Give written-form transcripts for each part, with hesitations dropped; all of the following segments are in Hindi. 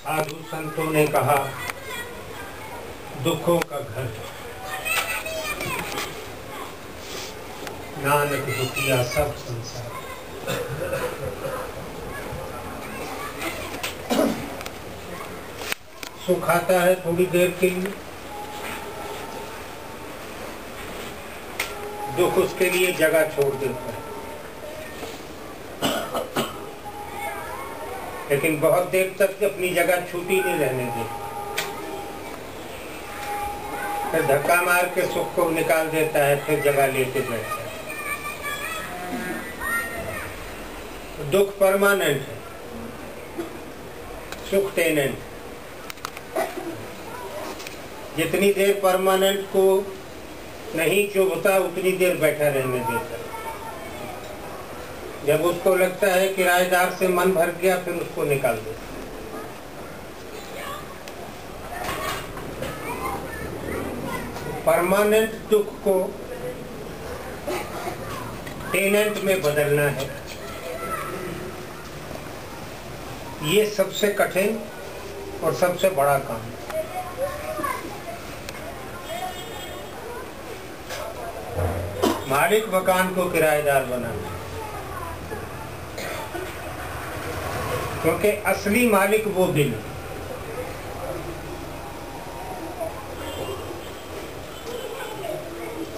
साधु संतों ने कहा दुखों का घर नानक दुखिया सब संसार। सुख आता है थोड़ी देर के लिए, दुख उसके लिए जगह छोड़ देता है, लेकिन बहुत देर तक अपनी जगह छूटी नहीं रहने देता। फिर धक्का मार के सुख को निकाल देता है, फिर जगह लेके बैठता है। दुख परमानेंट है, सुख टेनेंट। जितनी देर परमानेंट को नहीं चुभता उतनी देर बैठा रहने देता है। जब उसको लगता है किराएदार से मन भर गया, फिर उसको निकाल देता। परमानेंट दुख को टेनेंट में बदलना है, ये सबसे कठिन और सबसे बड़ा काम है। मालिक मकान को किराएदार बनाना, क्योंकि असली मालिक वो दिल है।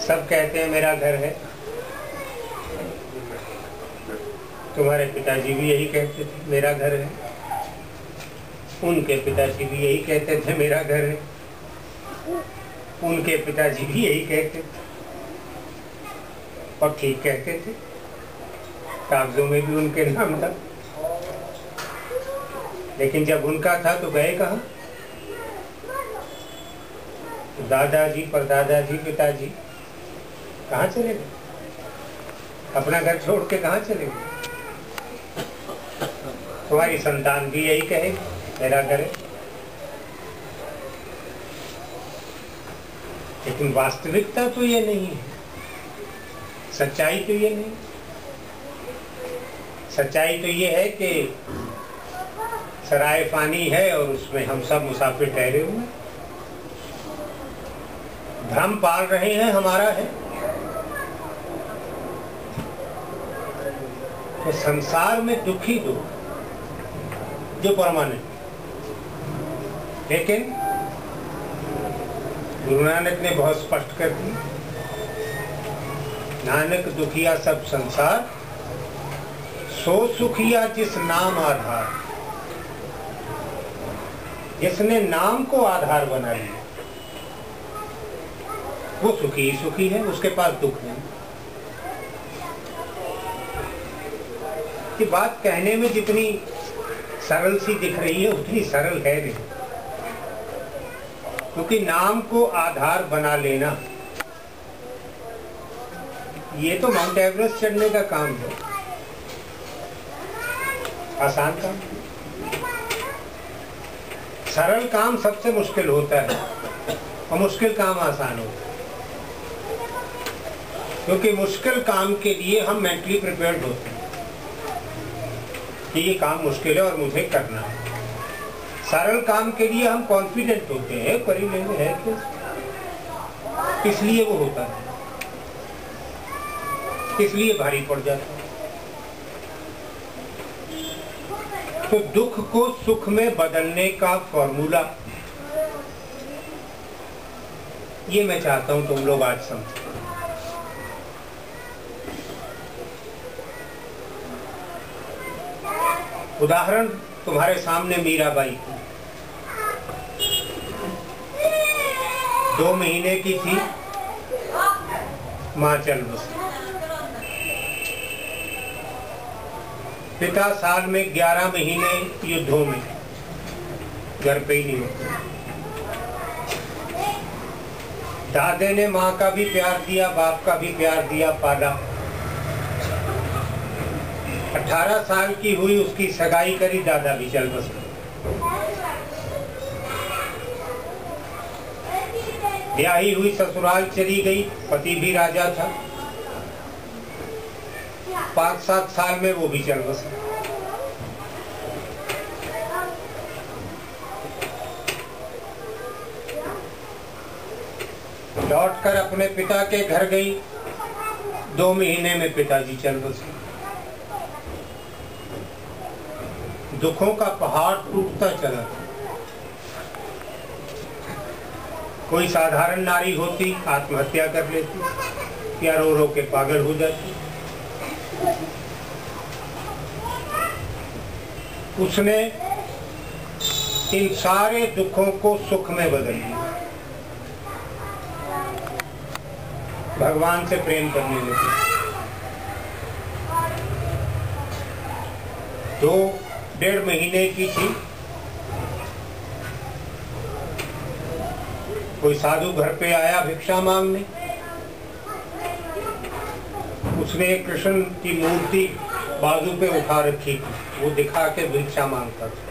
सब कहते हैं मेरा घर है, तुम्हारे पिताजी भी यही कहते थे मेरा घर है, उनके पिताजी भी यही कहते थे मेरा घर है, उनके पिताजी भी यही कहते थे और ठीक कहते थे, कागजों में भी उनके नाम था। लेकिन जब उनका था तो गए कहाँ? दादाजी, परदादाजी, पिताजी कहाँ चले गए? अपना घर छोड़ के कहाँ चले गए? तुम्हारी संतान भी यही कहे मेरा घर है, लेकिन वास्तविकता तो ये नहीं है, सच्चाई तो ये नहीं। सच्चाई तो ये है कि सराय फानी है और उसमें हम सब मुसाफिर ठहरे हुए हैं। भ्रम पाल रहे हैं हमारा है। तो संसार में दुख ही दुख जो परमानेंट। लेकिन गुरु नानक ने बहुत स्पष्ट कर दी, नानक दुखिया सब संसार, सो सुखिया जिस नाम आधार। जिसने नाम को आधार बना लिया वो सुखी ही सुखी है, उसके पास दुख नहीं। ये बात कहने में जितनी सरल सी दिख रही है उतनी सरल है नहीं, क्योंकि नाम को आधार बना लेना ये तो माउंट एवरेस्ट चढ़ने का काम है, आसान काम। सरल काम सबसे मुश्किल होता है और मुश्किल काम आसान होता है, क्योंकि मुश्किल काम के लिए हम मेंटली प्रिपेयर्ड होते हैं कि ये काम मुश्किल है और मुझे करना है। सरल काम के लिए हम कॉन्फिडेंट होते हैं, कर ही लेंगे, है क्यों, इसलिए वो होता है, इसलिए भारी पड़ जाता है। तो दुख को सुख में बदलने का फॉर्मूला ये मैं चाहता हूं तुम लोग आज समझो। उदाहरण तुम्हारे सामने मीराबाई की, 2 महीने की थी, मां चल बसी। पिता साल में 11 महीने युद्धों में घर पे ही नहीं होते। दादे ने माँ का भी प्यार दिया, बाप का भी प्यार दिया, पाला। 18 साल की हुई, उसकी सगाई करी, दादा भी चल बसे। ब्याही हुई, ससुराल चली गई, पति भी राजा था। 5-7 साल में वो भी चल बसा। लौटकर अपने पिता के घर गई। 2 महीने में पिताजी चल बसे। दुखों का पहाड़ टूटता चला। कोई साधारण नारी होती आत्महत्या कर लेती या रो रो के पागल हो जाती। उसने इन सारे दुखों को सुख में बदल दिया। भगवान से प्रेम करने लगी। 2-1.5 महीने की थी। कोई साधु घर पे आया भिक्षा मांगने। उसने कृष्ण की मूर्ति बाजू पे उठा रखी थी, वो दिखा के भिक्षा मांगता था।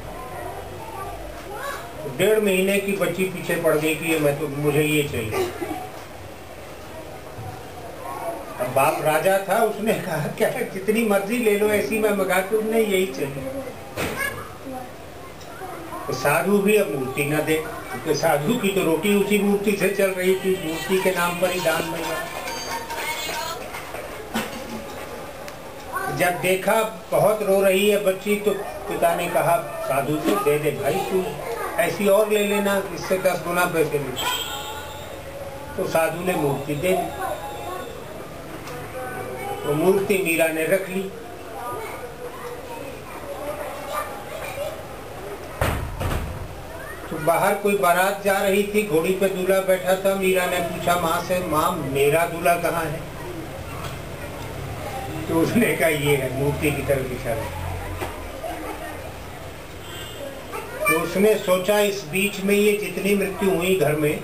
1.5 महीने की बच्ची पीछे पड़ गई कि मुझे ये चाहिए। अब बाप राजा था, उसने कहा क्या जितनी मर्जी ले लो, ऐसी मैं मंगा के उन्हें यही चाहिए। तो साधु भी अब मूर्ति न दे, क्योंकि साधु की तो रोटी उसी मूर्ति से चल रही थी, मूर्ति के नाम पर ही दान मिला। जब देखा बहुत रो रही है बच्ची, तो पिता ने कहा साधु से दे दे भाई, तू ऐसी और ले लेना, इससे 10 गुना पैसे ले। तो साधु ने मूर्ति दे दी। वो मूर्ति मीरा ने रख ली। तो बाहर कोई बारात जा रही थी, घोड़ी पे दूल्हा बैठा था। मीरा ने पूछा माँ से, माँ मेरा दूल्हा कहाँ है? तो उसने कहा ये है, मूर्ति की तरफ इशारा। तो उसने सोचा इस बीच में ये जितनी मृत्यु हुई घर में,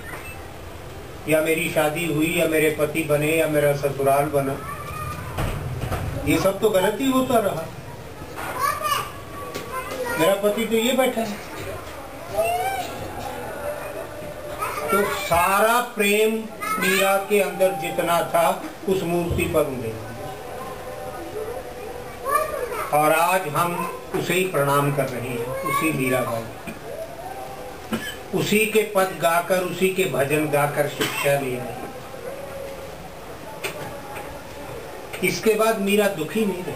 या मेरी शादी हुई, या मेरे पति बने, या मेरा ससुराल बना, ये सब तो गलत ही होता रहा। मेरा पति तो ये बैठा है। तो सारा प्रेम मीरा के अंदर जितना था उस मूर्ति पर उड़े, और आज हम उसे ही प्रणाम कर रहे हैं, उसी मीराबाई, उसी के पद गाकर, उसी के भजन गाकर शिक्षा ले रहे। इसके बाद मीरा दुखी नहीं रही।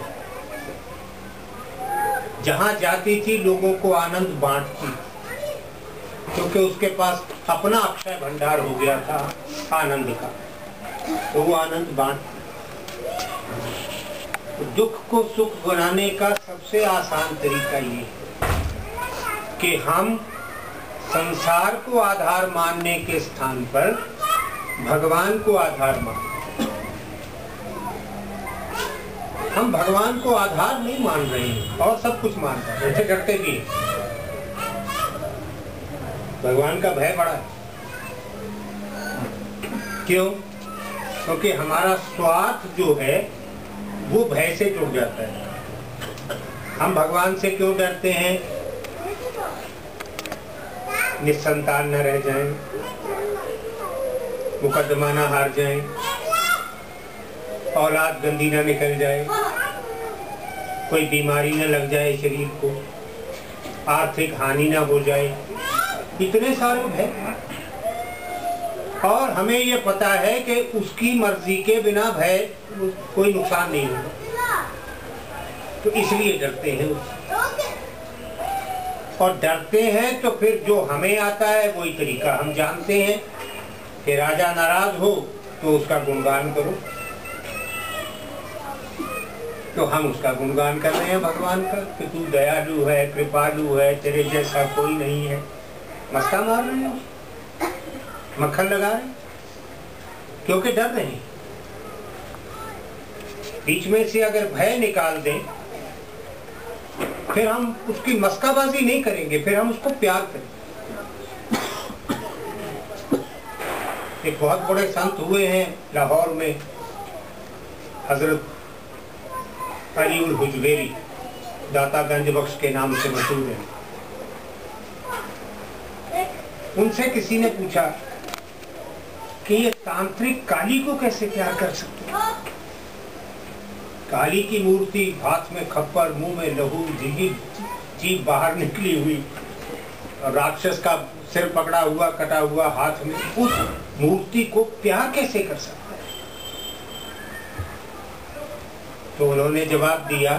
जहां जाती थी लोगों को आनंद बांटती, क्योंकि उसके पास अपना अक्षय भंडार हो गया था आनंद का, तो वो आनंद बांटती। दुख को सुख बनाने का सबसे आसान तरीका ये है कि हम संसार को आधार मानने के स्थान पर भगवान को आधार मानें। हम भगवान को आधार नहीं मान रहे हैं और सब कुछ मान रहे हैं, ऐसे करते भी हैं। भगवान का भय बड़ा है। क्यों? क्योंकि हमारा स्वार्थ जो है वो भय से जुड़ जाता है। हम भगवान से क्यों डरते हैं? निसंतान न रह जाएं, मुकदमा न हार जाएं, औलाद गंदी न निकल जाए, कोई बीमारी न लग जाए शरीर को, आर्थिक हानि न हो जाए, इतने सारे भय। और हमें ये पता है कि उसकी मर्जी के बिना भय कोई नुकसान नहीं होगा, तो इसलिए डरते हैं उससे। और डरते हैं तो फिर जो हमें आता है वही तरीका हम जानते हैं कि राजा नाराज हो तो उसका गुणगान करो। तो हम उसका गुणगान कर रहे हैं भगवान का कि तू दयालु है, कृपालु है, तेरे जैसा कोई नहीं है। मस्का मार रहे हैं, मक्खन लगा रहे हैं, क्योंकि डर रहे हैं। बीच में से अगर भय निकाल दें, फिर हम उसकी मस्काबाजी नहीं करेंगे, फिर हम उसको प्यार करेंगे। एक बहुत बड़े संत हुए हैं लाहौर में, हजरत अली उल हुजवेरी, दाता गंज बख्श के नाम से मशहूर है। उनसे किसी ने पूछा कि ये तांत्रिक काली को कैसे प्यार कर सकते हैं? काली की मूर्ति, हाथ में खप्पर, मुंह में लहू, जीभ बाहर निकली हुई, और राक्षस का सिर पकड़ा हुआ, कटा हुआ हाथ में, उस मूर्ति को प्यार कैसे कर सकता है? तो उन्होंने जवाब दिया,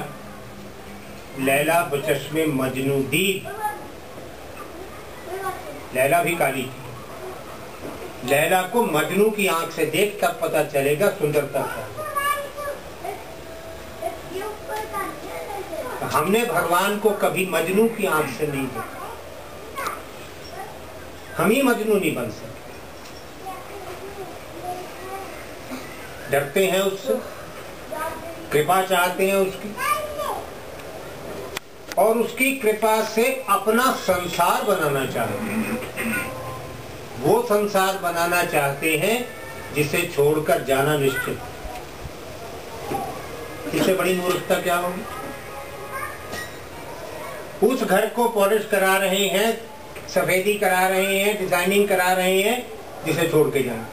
लैला बचश्मे मजनू दीद। लैला भी काली थी। लैला को मजनू की आंख से देख तब पता चलेगा सुंदरता क्या है। हमने भगवान को कभी मजनू की आंख से नहीं देखा। हम ही मजनू नहीं बन सकते। डरते हैं उससे, कृपा चाहते हैं उसकी, और उसकी कृपा से अपना संसार बनाना चाहते हैं। वो संसार बनाना चाहते हैं जिसे छोड़कर जाना निश्चित। इससे बड़ी मूर्खता क्या होगी? उस घर को पॉलिश करा रहे हैं, सफेदी करा रहे हैं, डिजाइनिंग करा रहे हैं, जिसे छोड़ के जाना।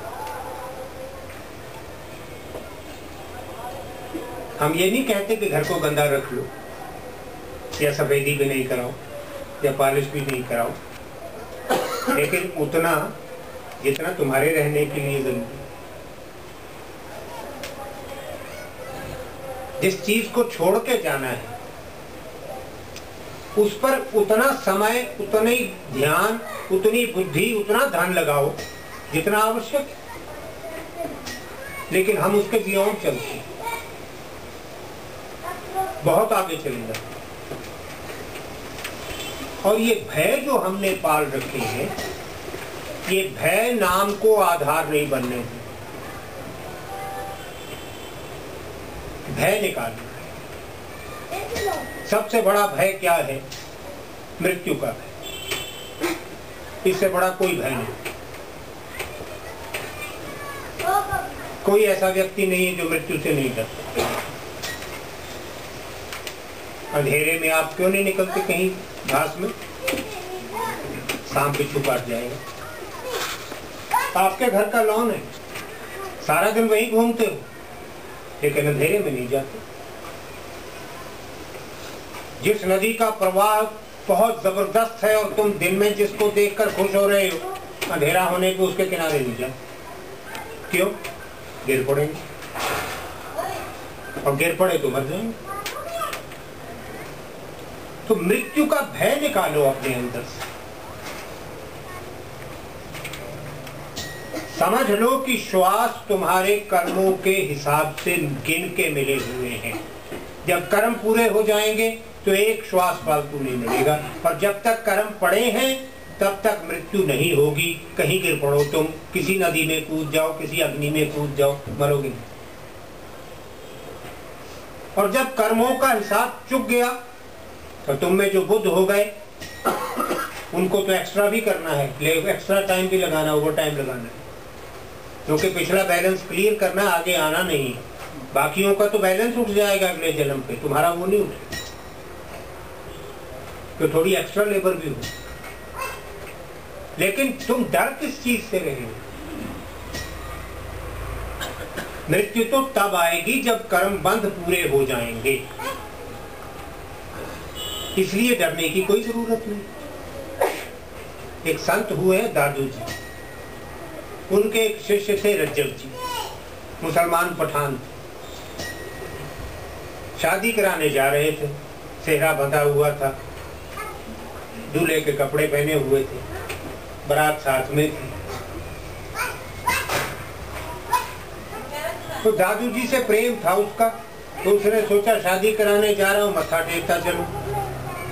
हम ये नहीं कहते कि घर को गंदा रख लो, या सफेदी भी नहीं कराओ, या पॉलिश भी नहीं कराओ, लेकिन उतना जितना तुम्हारे रहने के लिए जरूरी। जिस चीज को छोड़ के जाना है उस पर उतना समय, उतनी ध्यान, उतनी बुद्धि, उतना धन लगाओ जितना आवश्यक है। लेकिन हम उसके बियॉन्ड चलते हैं, बहुत आगे चले जाते। और ये भय जो हमने पाल रखे हैं, ये भय नाम को आधार नहीं बनने देते। भय निकालना। सबसे बड़ा भय क्या है? मृत्यु का भय। इससे बड़ा कोई भय नहीं। कोई ऐसा व्यक्ति नहीं है जो मृत्यु से नहीं डरता। अंधेरे में आप क्यों नहीं निकलते कहीं घास में? सांप बिच्छू काट जाएगा। आपके घर का लॉन है, सारा दिन वहीं घूमते हो, लेकिन अंधेरे में नहीं जाते। जिस नदी का प्रवाह बहुत जबरदस्त है और तुम दिन में जिसको देखकर खुश हो रहे हो, अंधेरा होने पे उसके किनारे नहीं जाते। क्यों? गिर पड़ेंगे, और गिर पड़े तो मर जाएंगे। तो मृत्यु का भय निकालो अपने अंदर से। समझ लो कि श्वास तुम्हारे कर्मों के हिसाब से गिन के मिले हुए हैं। जब कर्म पूरे हो जाएंगे तो एक श्वास फालतू नहीं मिलेगा, और जब तक कर्म पड़े हैं तब तक मृत्यु नहीं होगी। कहीं गिर पड़ो तुम, किसी नदी में कूद जाओ, किसी अग्नि में कूद जाओ, मरोगे। और जब कर्मों का हिसाब चुक गया तो तुम में जो बुद्ध हो गए, उनको तो एक्स्ट्रा भी करना है, एक्स्ट्रा टाइम भी लगाना, ओवर टाइम लगाना है, क्योंकि पिछला बैलेंस क्लियर करना, आगे आना नहीं है। बाकियों का तो बैलेंस उठ जाएगा अगले जन्म पे, तुम्हारा वो नहीं उठेगा। तो थोड़ी एक्स्ट्रा लेबर भी हो। लेकिन तुम डर किस चीज से रहे हो? मृत्यु तो तब आएगी जब कर्म बंध पूरे हो जाएंगे, इसलिए डरने की कोई जरूरत नहीं। एक संत हुए दादू जी, उनके एक शिष्य थे रज्जब जी, मुसलमान पठान थे। शादी कराने जा रहे थे, सेहरा बंधा हुआ था, दूल्हे के कपड़े पहने हुए थे, बारात साथ में थी। तो दादू जी से प्रेम था उसका, तो उसने सोचा शादी कराने जा रहा हूँ, मत्था टेकता चलूं।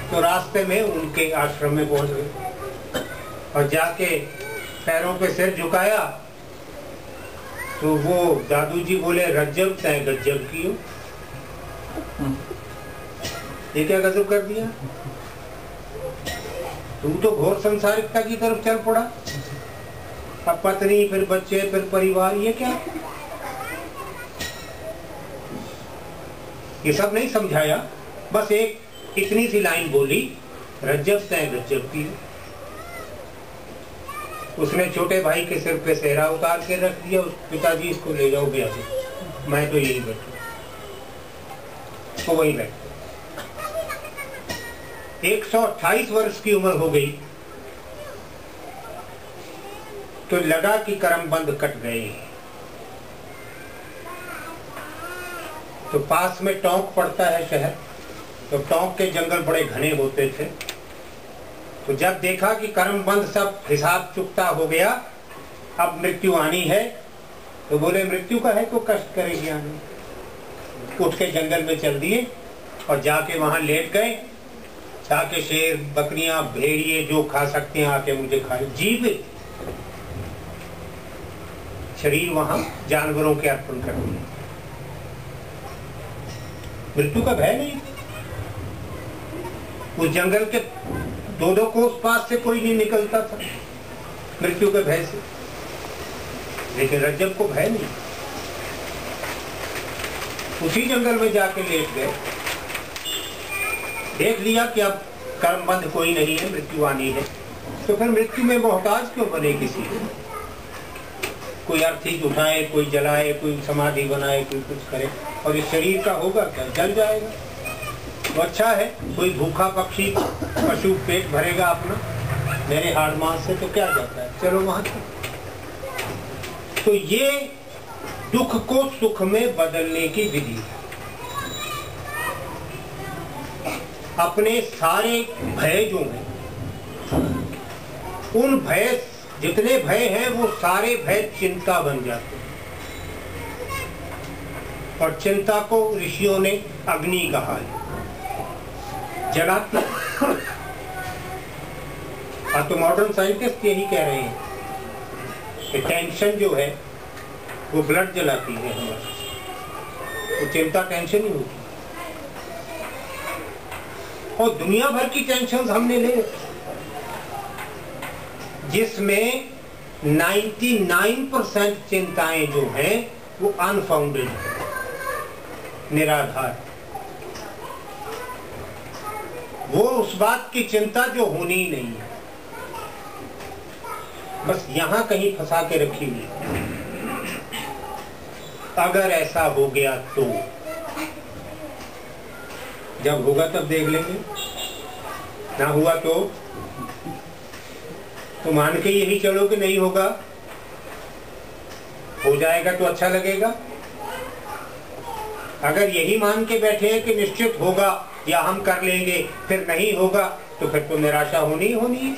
तो रास्ते में उनके आश्रम में पहुंच गए और जाके पैरों पे सिर झुकाया। तो वो दादू जी बोले, रज्जब तय गज्जब की हो। ये क्या गजब कर दिया? तू तो घोर संसारिकता की तरफ चल पड़ा। अब पत्नी, फिर बच्चे, फिर परिवार, ये क्या? ये सब नहीं समझाया, बस एक इतनी सी लाइन बोली, रज्जब तय गज्जब की। उसने छोटे भाई के सिर पे सेहरा उतार के रख दिया। पिताजी इसको ले जाओ ब्याह से, मैं तो यही बैठू। तो वही बैठ 128 वर्ष की उम्र हो गई तो लगा कि कर्म बंध कट गए। तो पास में टोंक पड़ता है शहर, तो टोंक के जंगल बड़े घने होते थे। तो जब देखा कि कर्म बंध सब हिसाब चुकता हो गया, अब मृत्यु आनी है, तो बोले मृत्यु का है तो कष्ट करेगी आनी। उठ के जंगल में चल दिए और जाके वहां लेट गए। जाके शेर, बकरियां, भेड़िए जो खा सकते हैं आके मुझे खाए। जीवित शरीर वहां जानवरों के अर्पण कर दिए। मृत्यु का भय नहीं। उस जंगल के 2-2 कोस पास से कोई नहीं निकलता था मृत्यु के भय से, लेकिन रज्जब को भय नहीं। उसी जंगल में जाके लेट गए, देख लिया कि अब कर्म बंध कोई नहीं है, मृत्यु आनी है। तो फिर मृत्यु में मोहताज क्यों बने किसी को? कोई अर्थी उठाए, कोई जलाए, कोई समाधि बनाए, कोई कुछ करे, और इस शरीर का होगा क्या? जल जाएगा। तो अच्छा है, कोई भूखा पक्षी पशु पेट भरेगा अपना मेरे हाड़ मांस से, तो क्या जाता है, चलो वहां। तो ये दुख को सुख में बदलने की विधि है। अपने सारे भय जो हैं, उन भय, जितने भय हैं वो सारे भय चिंता बन जाते हैं। और चिंता को ऋषियों ने अग्नि कहा है, जलाती। और तो मॉडर्न साइंटिस्ट यही कह रहे हैं कि टेंशन जो है वो ब्लड जलाती है हमारा। तो चिंता टेंशन ही होती है। और दुनिया भर की टेंशन हमने ले, जिसमें 99% चिंताएं जो हैं वो अनफाउंडेड है, निराधार। वो उस बात की चिंता जो होनी ही नहीं है, बस यहां कहीं फंसा के रखी हुई है। अगर ऐसा हो गया तो, जब होगा तब देख लेंगे, ना हुआ तो मान के यही चलो कि नहीं होगा, हो जाएगा तो अच्छा लगेगा। अगर यही मान के बैठे हैं कि निश्चित होगा या हम कर लेंगे, फिर नहीं होगा, तो फिर तो निराशा होनी ही होनी है।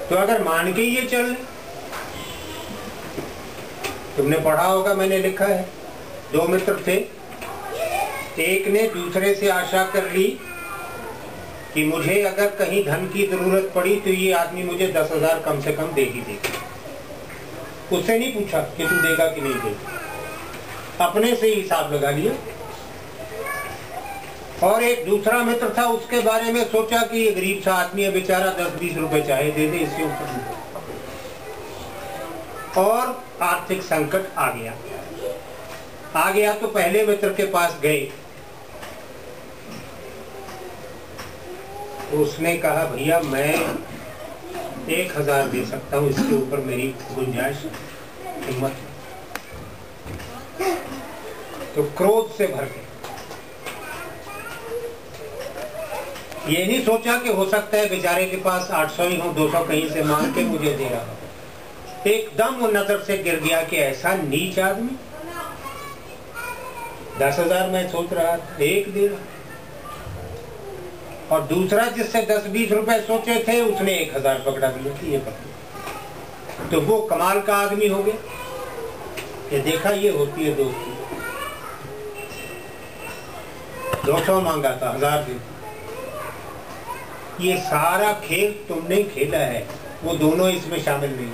तो अगर मान के ये चल, तुमने पढ़ा होगा, मैंने लिखा है, 2 मित्र थे, एक ने दूसरे से आशा कर ली कि मुझे अगर कहीं धन की जरूरत पड़ी तो ये आदमी मुझे 10,000 कम से कम दे ही देगा। उससे नहीं पूछा कि तू देगा कि नहीं देगा, अपने से ही हिसाब लगा लिया। और एक दूसरा मित्र था, उसके बारे में सोचा कि ये गरीब सा आदमी है बेचारा, 10-20 रुपए चाहे दे दे, इससे ऊपर। और आर्थिक संकट आ गया तो पहले मित्र के पास गए। उसने कहा भैया मैं 1,000 दे सकता हूँ, इसके ऊपर मेरी गुंजाइश हिम्मत। तो क्रोध से भर गए। ये नहीं सोचा कि हो सकता है बेचारे के पास 800 ही हो, 200 कहीं से मांग के मुझे दे रहा हो। एकदम वो नजर से गिर गया कि ऐसा नीच आदमी, 10,000 मैं सोच रहा था, एक दे रहा। और दूसरा जिससे 10-20 रुपए सोचे थे, उसने 1,000 पकड़ा दिया कि ये पकड़। तो वो कमाल का आदमी हो गया। ये देखा, ये होती है दोस्ती। 200 मांगा था, 1,000 दे। ये सारा खेल तुमने खेला है, वो दोनों इसमें शामिल नहीं।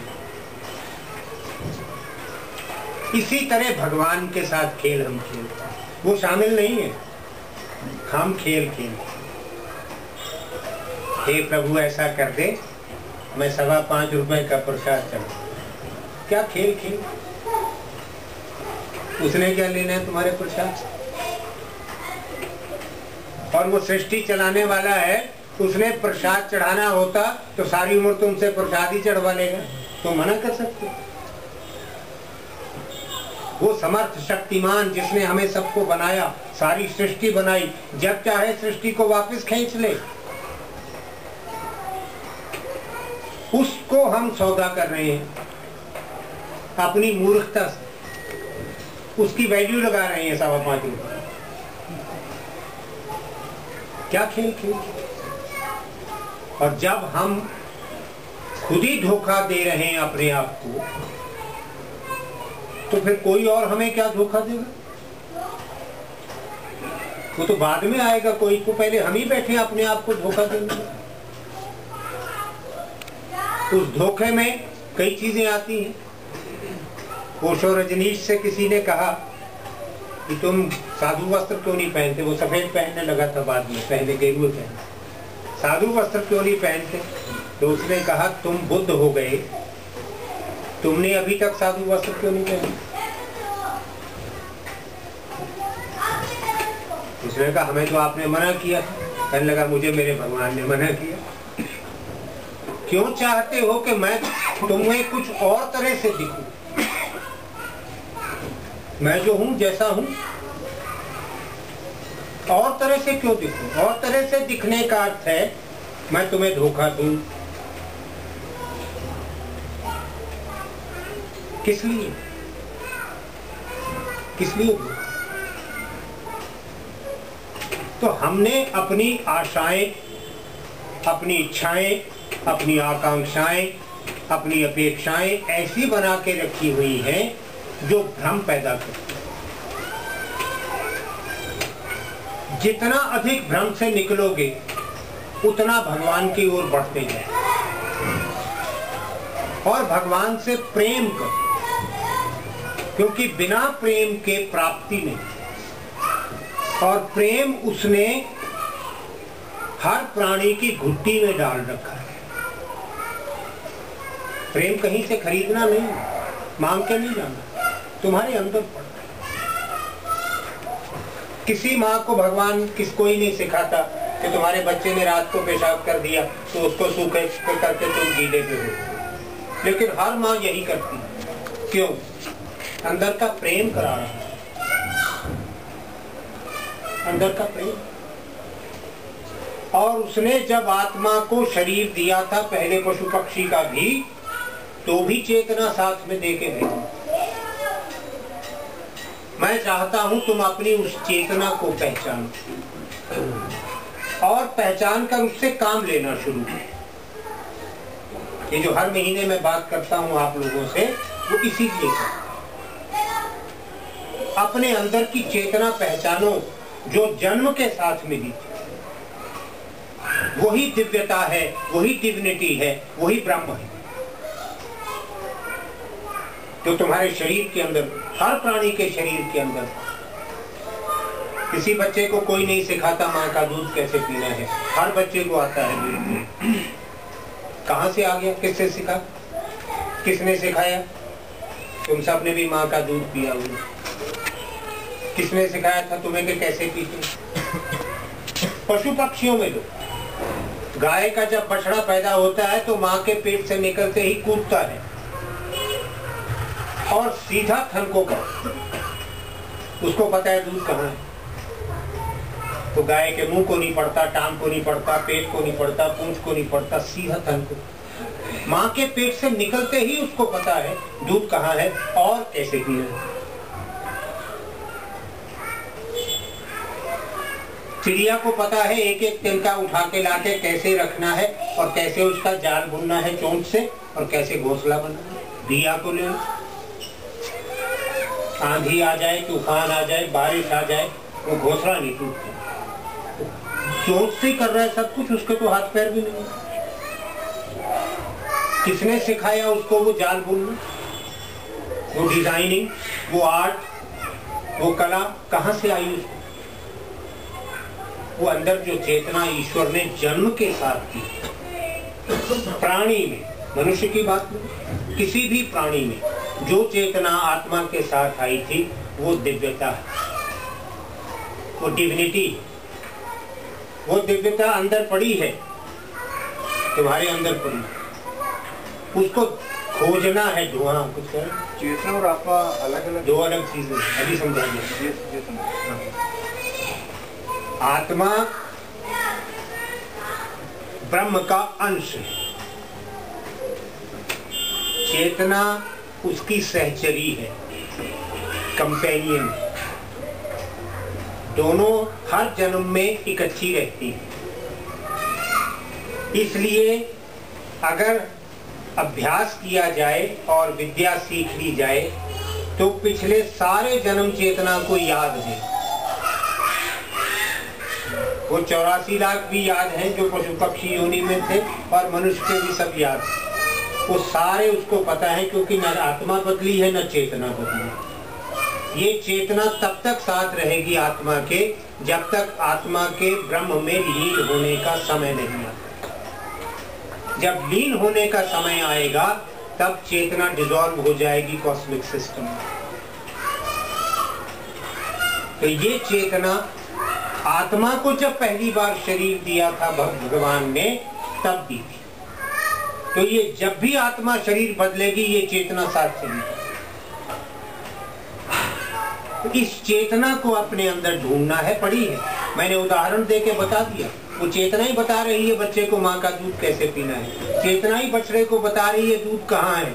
इसी तरह भगवान के साथ खेल हम खेलते हैं, वो शामिल नहीं है, हम खेल खेलते। हे प्रभु ऐसा कर दे, मैं 5.25 रुपए का प्रसाद चढ़ा। क्या खेल खेल, उसने क्या लेना है तुम्हारे प्रसाद? और वो सृष्टि चलाने वाला है, उसने प्रसाद चढ़ाना होता तो सारी उम्र तुमसे प्रसाद ही चढ़वा लेगा, तो मना कर सकते। वो समर्थ शक्तिमान जिसने हमें सबको बनाया, सारी सृष्टि बनाई, जब चाहे सृष्टि को वापस खींच ले। उसको हम सौदा कर रहे हैं अपनी मूर्खता से, उसकी वैल्यू लगा रहे हैं 5.25 रुपये। क्या खेल खेल। और जब हम खुद ही धोखा दे रहे हैं अपने आप को, तो फिर कोई और हमें क्या धोखा देगा? वो तो बाद में आएगा कोई को, पहले हम ही बैठे अपने आप को धोखा देंगे। उस धोखे में कई चीजें आती हैं। ओशो रजनीश से किसी ने कहा कि तुम साधु वस्त्र क्यों नहीं पहनते? वो सफेद पहनने लगा था, बाद में पहले गेरुए पहने। साधु वस्त्र क्यों नहीं पहनते? तो उसने कहा तुम बुद्ध हो गए, तुमने अभी तक साधु वस्त्र क्यों नहीं पहने? उसने कहा हमें तो आपने मना किया। कहने लगा मुझे मेरे भगवान ने मना किया। क्यों चाहते हो कि मैं तुम्हें कुछ और तरह से दिखूं? मैं जो हूं, जैसा हूं, और तरह से क्यों दिखूं? और तरह से दिखने का अर्थ है मैं तुम्हें धोखा दूं। किस लिए? किस लिए? तो हमने अपनी आशाएं, अपनी इच्छाएं, अपनी आकांक्षाएं, अपनी अपेक्षाएं ऐसी बना के रखी हुई हैं जो भ्रम पैदा करती है। जितना अधिक भ्रम से निकलोगे उतना भगवान की ओर बढ़ते जाए। और भगवान से प्रेम करो, क्योंकि बिना प्रेम के प्राप्ति नहीं। और प्रेम उसने हर प्राणी की घुट्टी में डाल रखा है। प्रेम कहीं से खरीदना नहीं, मांग के नहीं जाना, तुम्हारे अंदर पड़ता है। किसी माँ को भगवान कोई नहीं सिखाता कि तुम्हारे बच्चे ने रात को पेशाब कर दिया तो उसको सूखे करके तुम गीले पे हो, लेकिन हर माँ यही करती है। क्यों? अंदर का प्रेम करा रहा है, अंदर का प्रेम। और उसने जब आत्मा को शरीर दिया था, पहले पशु पक्षी का भी, तो भी चेतना साथ में देके भेजा। मैं चाहता हूं तुम अपनी उस चेतना को पहचानो और पहचान कर उससे काम लेना शुरू करो। ये जो हर महीने में बात करता हूं आप लोगों से, वो इसीलिए अपने अंदर की चेतना पहचानो जो जन्म के साथ मिली। वही दिव्यता है, वही डिविनिटी है, वही ब्रह्म है जो तुम्हारे शरीर के अंदर, हर प्राणी के शरीर के अंदर। किसी बच्चे को कोई नहीं सिखाता माँ का दूध कैसे पीना है, हर बच्चे को आता है दूध। कहाँ से आ गया? किससे सीखा? किसने सिखाया? तुम सब ने भी माँ का दूध पिया हुआ। किसने सिखाया था तुम्हें कि कैसे पीते? पशु पक्षियों में लो, गाय का जब बछड़ा पैदा होता है तो माँ के पेट से निकलते ही कूदता है और सीधा थन को कर, उसको पता है दूध कहाँ है। तो गाय के मुंह को नहीं पड़ता, टांग को नहीं पड़ता, पेट को नहीं पड़ता, पूंछ को नहीं पड़ता, सीधा थन को। माँ के पेट से निकलते ही उसको पता है दूध कहाँ है और कैसे पीना है। चिड़िया को पता है एक एक तिनका उठा के लाके कैसे रखना है और कैसे उसका जाल बुनना है चोंच से और कैसे घोंसला बनाना है। दिया को ले, आंधी आ जाए, तूफान आ जाए, बारिश आ जाए, वो घोंसला नहीं टूटता। चोंच से कर रहा है सब कुछ, उसके तो हाथ पैर भी नहीं। किसने सिखाया उसको वो जाल बुनना, वो डिजाइनिंग, वो आर्ट, वो कला कहाँ से आई उसको? वो अंदर जो चेतना ईश्वर ने जन्म के साथ की, प्राणी में, मनुष्य की बात नहीं, किसी भी प्राणी में जो चेतना आत्मा के साथ आई थी वो दिव्यता है, वो डिविनिटी, वो दिव्यता अंदर पड़ी है, तुम्हारे अंदर पड़ी है। उसको खोजना है। धुआं कुछ कर, चेतना और आत्मा अलग अलग, दो अलग चीजें। अभी समझा दिया। आत्मा ब्रह्म का अंश है चेतना उसकी सहचरी है, कंपेनियन। दोनों हर जन्म में इकट्ठी रहती हैं। इसलिए अगर अभ्यास किया जाए और विद्या सीख ली जाए तो पिछले सारे जन्म चेतना को याद है। वो 84 लाख भी याद हैं जो पशु पक्षी योनि में थे, और मनुष्य के भी सब याद है। वो सारे उसको पता है, क्योंकि न आत्मा बदली है न चेतना बदली। ये चेतना तब तक साथ रहेगी आत्मा के, जब तक आत्मा के ब्रह्म में लीन होने का समय नहीं आता। जब लीन होने का समय आएगा तब चेतना डिसॉल्व हो जाएगी कॉस्मिक सिस्टम में। तो ये चेतना आत्मा को जब पहली बार शरीर दिया था भगवान ने, तब दी थी। तो ये जब भी आत्मा शरीर बदलेगी ये चेतना साथ चलेगी। तो इस चेतना को अपने अंदर ढूंढना है। पड़ी है, मैंने उदाहरण देके बता दिया। वो चेतना ही बता रही है बच्चे को माँ का दूध कैसे पीना है। चेतना ही बछड़े को बता रही है दूध कहाँ है।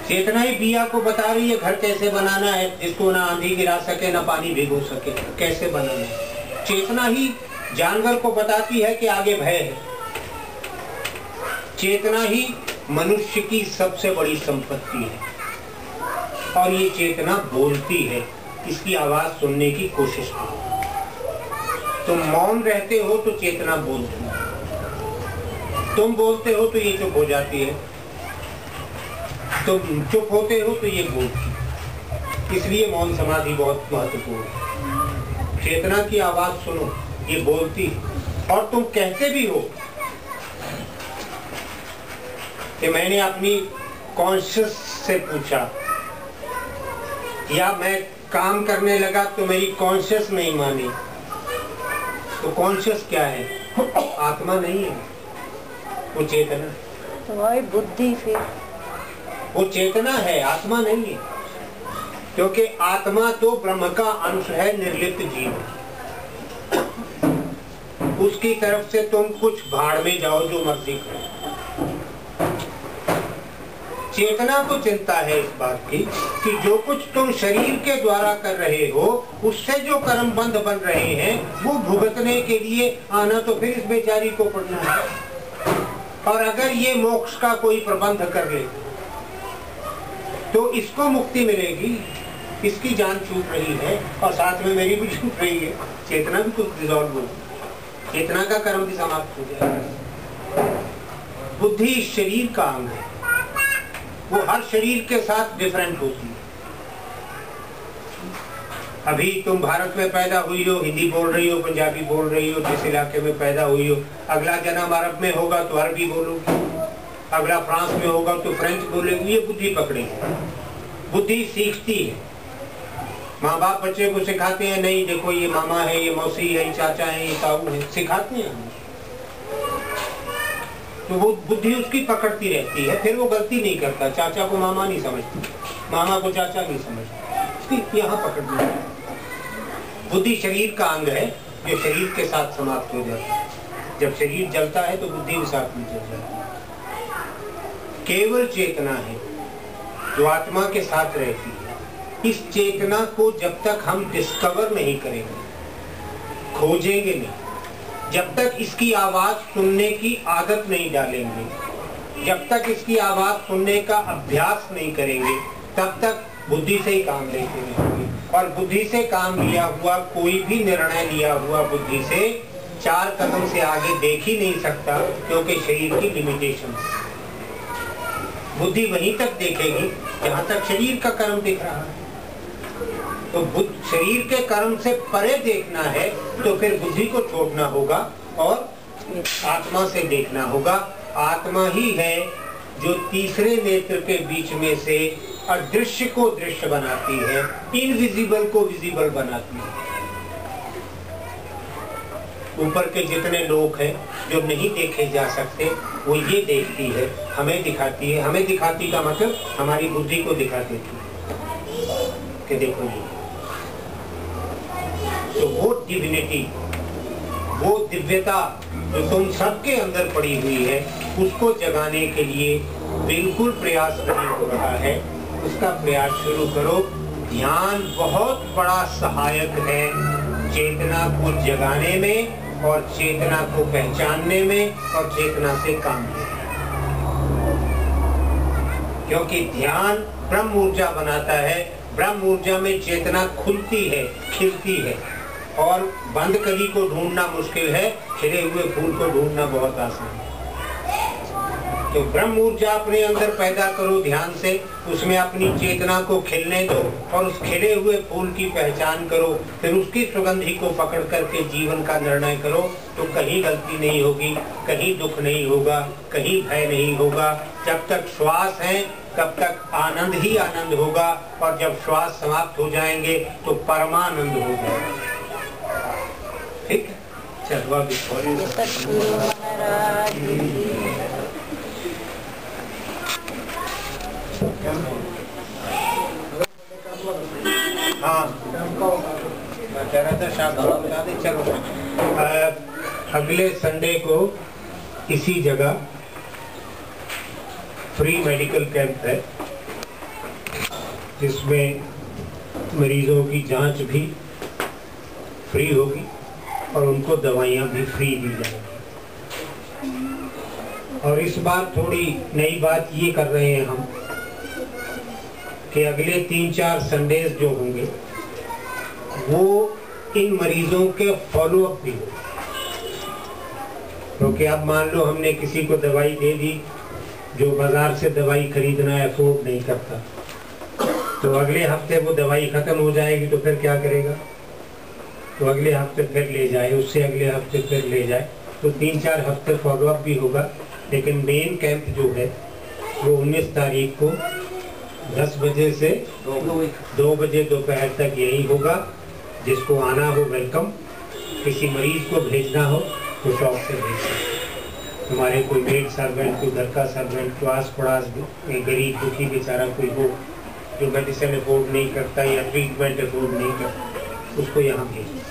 चेतना ही बिया को बता रही है घर कैसे बनाना है, जिसको ना आंधी गिरा सके ना पानी भिगो सके, कैसे बनाना है। चेतना ही जानवर को बताती है कि आगे भय है। चेतना ही मनुष्य की सबसे बड़ी संपत्ति है। और ये चेतना बोलती है, इसकी आवाज सुनने की कोशिश करो। तुम मौन रहते हो तो चेतना बोलती है, तुम बोलते हो तो ये चुप हो जाती है, तुम चुप होते हो तो ये बोलती है। इसलिए मौन समाधि बहुत महत्वपूर्ण है। चेतना की आवाज सुनो, ये बोलती है। और तुम कहते भी हो कि मैंने अपनी कॉन्शियस से पूछा, या मैं काम करने लगा तो मेरी कॉन्शियस नहीं मानी। तो कॉन्शियस क्या है? आत्मा नहीं है, वो चेतना। तो वही बुद्धि, फिर वो चेतना है, आत्मा नहीं है। क्योंकि आत्मा तो ब्रह्म का अंश है, निर्लिप्त जीव। उसकी तरफ से तुम कुछ भाड़ में जाओ जो मर्जी करो। चेतना को चिंता है इस बात की कि जो कुछ तुम शरीर के द्वारा कर रहे हो, उससे जो कर्म बंध बन रहे हैं वो भुगतने के लिए आना तो फिर इस बेचारी को पड़ना है। और अगर ये मोक्ष का कोई प्रबंध कर ले तो इसको मुक्ति मिलेगी। इसकी जान छूट रही है और साथ में मेरी भी छूट रही है। चेतना भी कुछ डिसॉल्व हो, चेतना का कर्म भी समाप्त हो जाएगा। बुद्धि शरीर का अंग है, वो हर शरीर के साथ डिफरेंट होती है। अभी तुम भारत में पैदा हुई हो, हिंदी बोल रही हो, पंजाबी बोल रही हो, जिस इलाके में पैदा हुई हो। अगला जन्म अरब में होगा तो अरबी बोलोगी, अगला फ्रांस में होगा तो फ्रेंच बोलेगी। ये बुद्धि पकड़ेगी। बुद्धि सीखती है। माँ बाप बच्चे को सिखाते हैं, नहीं देखो ये मामा है, ये मौसी है, ये चाचा है, ये ताऊ है, सिखाते हैं। तो वो बुद्धि उसकी पकड़ती रहती है, फिर वो गलती नहीं करता। चाचा को मामा नहीं समझती, मामा को चाचा नहीं समझता, उसकी यहाँ पकड़ती है। बुद्धि शरीर का अंग है जो शरीर के साथ समाप्त हो जाता है। जब शरीर जलता है तो बुद्धि भी साथ में जल जाती है। केवल चेतना है जो आत्मा के साथ रहती है। इस चेतना को जब तक हम डिस्कवर नहीं करेंगे, खोजेंगे नहीं, जब तक इसकी आवाज सुनने की आदत नहीं डालेंगे, जब तक इसकी आवाज सुनने का अभ्यास नहीं करेंगे, तब तक बुद्धि से ही काम लेते रहेंगे। और बुद्धि से काम लिया हुआ, कोई भी निर्णय लिया हुआ बुद्धि से 4 कदम से आगे देख ही नहीं सकता, क्योंकि शरीर की लिमिटेशन है। बुद्धि वहीं तक देखेगी जहां तक शरीर का कर्म दिख रहा है। तो शरीर के कर्म से परे देखना है तो फिर बुद्धि को छोड़ना होगा और आत्मा से देखना होगा। आत्मा ही है जो तीसरे नेत्र के बीच में से अदृश्य को दृश्य बनाती है, इनविजिबल को विजिबल बनाती है। ऊपर के जितने लोग हैं जो नहीं देखे जा सकते, वो ये देखती है, हमें दिखाती है। हमें दिखाती का मतलब हमारी बुद्धि को दिखा देती है कि देखो ये। तो वो डिविनिटी, वो दिव्यता जो तुम सबके अंदर पड़ी हुई है, उसको जगाने के लिए बिल्कुल प्रयास नहीं हो रहा है, उसका प्रयास शुरू करो। ध्यान बहुत बड़ा सहायक है चेतना को जगाने में और चेतना को पहचानने में और चेतना से काम लेने में, क्योंकि ध्यान ब्रह्म ऊर्जा बनाता है। ब्रह्म ऊर्जा में चेतना खुलती है, खिलती है, और बंद कली को ढूंढना मुश्किल है, खिले हुए फूल को ढूंढना बहुत आसान है। तो ब्रह्म ऊर्जा अपने अंदर पैदा करो ध्यान से, उसमें अपनी चेतना को खिलने दो और उस खिले हुए फूल की पहचान करो, फिर उसकी सुगंधी को पकड़ करके जीवन का निर्णय करो। तो कहीं गलती नहीं होगी, कहीं दुख नहीं होगा, कहीं भय नहीं होगा। जब तक श्वास है तब तक आनंद ही आनंद होगा, और जब श्वास समाप्त हो जाएंगे तो परमानंद हो जाएगा। ठीक है, चलो अभी हाँ मैं कह रहा था शाम बता दे। चलो अगले संडे को इसी जगह फ्री मेडिकल कैंप है, जिसमें मरीजों की जांच भी फ्री होगी और उनको दवाइयाँ भी फ्री दी जाएंगी। और इस बार थोड़ी नई बात ये कर रहे हैं हम कि अगले 3-4 संडेज जो होंगे वो इन मरीजों के फॉलोअप भी हो। क्योंकि अब मान लो हमने किसी को दवाई दे दी जो बाजार से दवाई खरीदना अफोर्ड नहीं करता, तो अगले हफ्ते वो दवाई खत्म हो जाएगी तो फिर क्या करेगा? तो अगले हफ्ते फिर ले जाए, उससे अगले हफ्ते फिर ले जाए, तो 3-4 हफ्ते फॉलोअप भी होगा। लेकिन मेन कैंप जो है वो 19 तारीख को 10 बजे से 2 बजे दोपहर तक यही होगा। जिसको आना हो वेलकम, किसी मरीज को भेजना हो तो शौक से भेज सकते। तुम्हारे कोई मेड सर्वेंट, कोई घर का सर्वेंट, कोई आस पड़ास गरीब दुखी बेचारा कोई हो जो मेडिसिन अफोर्ड नहीं करता या ट्रीटमेंट अफोर्ड नहीं करता, उसको यहाँ भेजना।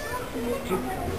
ठीक।